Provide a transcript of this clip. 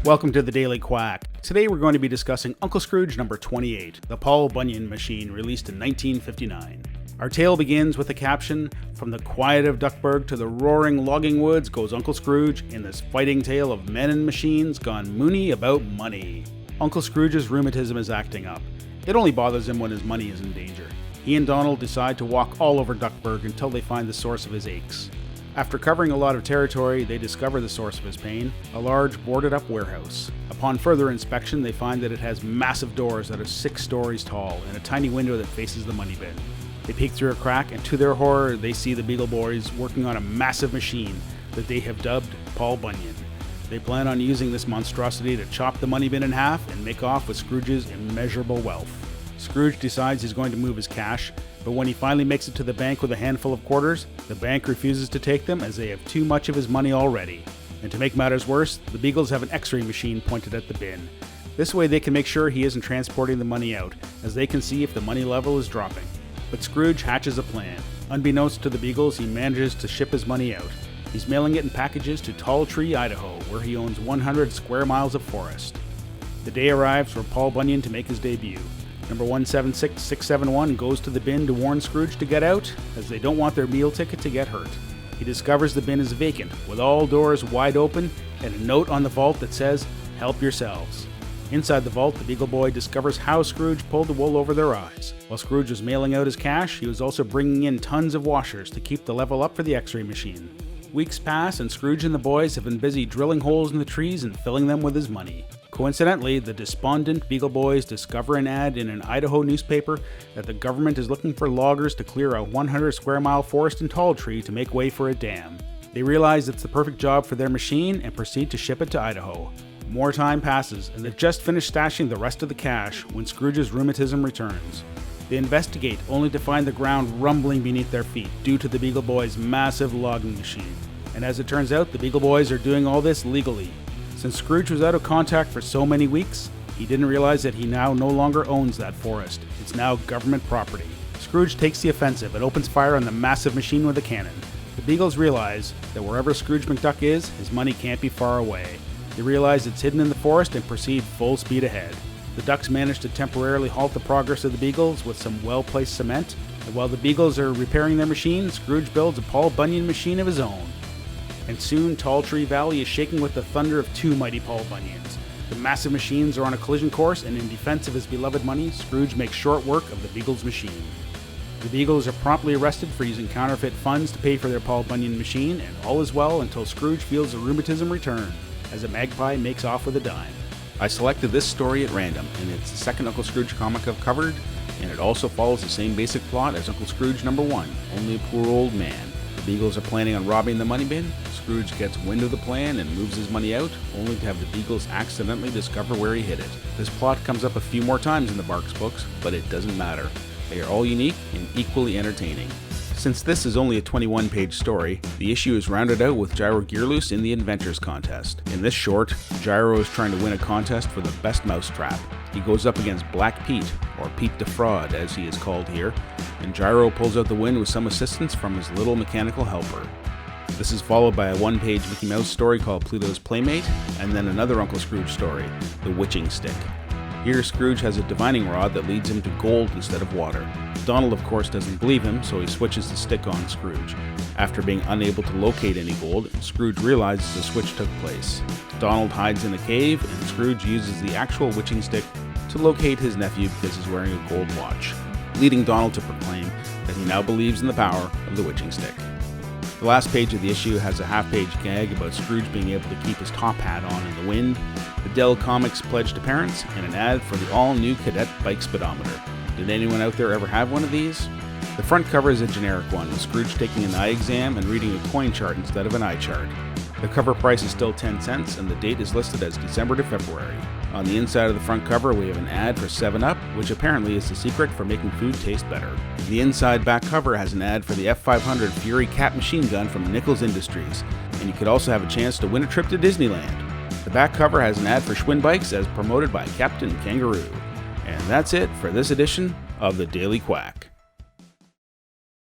Welcome to the Daily Quack. Today we're going to be discussing Uncle Scrooge number 28, the Paul Bunyan machine, released in 1959. Our tale begins with a caption, "From the quiet of Duckburg to the roaring logging woods goes Uncle Scrooge in this fighting tale of men and machines gone moony about money." Uncle Scrooge's rheumatism is acting up. It only bothers him when his money is in danger. He and Donald decide to walk all over Duckburg until they find the source of his aches. After covering a lot of territory, they discover the source of his pain, a large boarded-up warehouse. Upon further inspection, they find that it has massive doors that are 6 stories tall and a tiny window that faces the money bin. They peek through a crack, and to their horror, they see the Beagle Boys working on a massive machine that they have dubbed Paul Bunyan. They plan on using this monstrosity to chop the money bin in half and make off with Scrooge's immeasurable wealth. Scrooge decides he's going to move his cash, but when he finally makes it to the bank with a handful of quarters, the bank refuses to take them as they have too much of his money already. And to make matters worse, the Beagles have an X-ray machine pointed at the bin. This way they can make sure he isn't transporting the money out, as they can see if the money level is dropping. But Scrooge hatches a plan. Unbeknownst to the Beagles, he manages to ship his money out. He's mailing it in packages to Tall Tree, Idaho, where he owns 100 square miles of forest. The day arrives for Paul Bunyan to make his debut. Number 176671 goes to the bin to warn Scrooge to get out, as they don't want their meal ticket to get hurt. He discovers the bin is vacant, with all doors wide open, and a note on the vault that says, "Help yourselves." Inside the vault, the Beagle Boy discovers how Scrooge pulled the wool over their eyes. While Scrooge was mailing out his cash, he was also bringing in tons of washers to keep the level up for the X-ray machine. Weeks pass, and Scrooge and the boys have been busy drilling holes in the trees and filling them with his money. Coincidentally, the despondent Beagle Boys discover an ad in an Idaho newspaper that the government is looking for loggers to clear a 100 square mile forest in Tall Tree to make way for a dam. They realize it's the perfect job for their machine and proceed to ship it to Idaho. More time passes, and they've just finished stashing the rest of the cash when Scrooge's rheumatism returns. They investigate, only to find the ground rumbling beneath their feet due to the Beagle Boys' massive logging machine. And as it turns out, the Beagle Boys are doing all this legally. Since Scrooge was out of contact for so many weeks, he didn't realize that he now no longer owns that forest. It's now government property. Scrooge takes the offensive and opens fire on the massive machine with a cannon. The Beagles realize that wherever Scrooge McDuck is, his money can't be far away. They realize it's hidden in the forest and proceed full speed ahead. The Ducks manage to temporarily halt the progress of the Beagles with some well-placed cement, and while the Beagles are repairing their machine, Scrooge builds a Paul Bunyan machine of his own. And soon, Tall Tree Valley is shaking with the thunder of 2 mighty Paul Bunyans. The massive machines are on a collision course, and in defense of his beloved money, Scrooge makes short work of the Beagles' machine. The Beagles are promptly arrested for using counterfeit funds to pay for their Paul Bunyan machine, and all is well until Scrooge feels the rheumatism return, as a magpie makes off with a dime. I selected this story at random, and it's the second Uncle Scrooge comic I've covered, and it also follows the same basic plot as Uncle Scrooge number 1, only a poor old man. The Beagles are planning on robbing the money bin. Scrooge gets wind of the plan and moves his money out, only to have the Beagles accidentally discover where he hid it. This plot comes up a few more times in the Barks books, but it doesn't matter. They are all unique and equally entertaining. Since this is only a 21-page story, the issue is rounded out with Gyro Gearloose in the Inventors Contest. In this short, Gyro is trying to win a contest for the best mousetrap. He goes up against Black Pete, or Pete the Fraud as he is called here, and Gyro pulls out the win with some assistance from his little mechanical helper. This is followed by a 1-page Mickey Mouse story called Pluto's Playmate, and then another Uncle Scrooge story, The Witching Stick. Here, Scrooge has a divining rod that leads him to gold instead of water. Donald, of course, doesn't believe him, so he switches the stick on Scrooge. After being unable to locate any gold, Scrooge realizes the switch took place. Donald hides in a cave, and Scrooge uses the actual witching stick to locate his nephew because he's wearing a gold watch, leading Donald to proclaim that he now believes in the power of the witching stick. The last page of the issue has a half-page gag about Scrooge being able to keep his top hat on in the wind, the Dell Comics pledged appearance, and an ad for the all-new Cadet Bike Speedometer. Did anyone out there ever have one of these? The front cover is a generic one, with Scrooge taking an eye exam and reading a coin chart instead of an eye chart. The cover price is still 10 cents, and the date is listed as December to February. On the inside of the front cover, we have an ad for 7-Up, which apparently is the secret for making food taste better. The inside back cover has an ad for the F500 Fury Cat machine gun from Nichols Industries, and you could also have a chance to win a trip to Disneyland. The back cover has an ad for Schwinn Bikes as promoted by Captain Kangaroo. And that's it for this edition of the Daily Quack.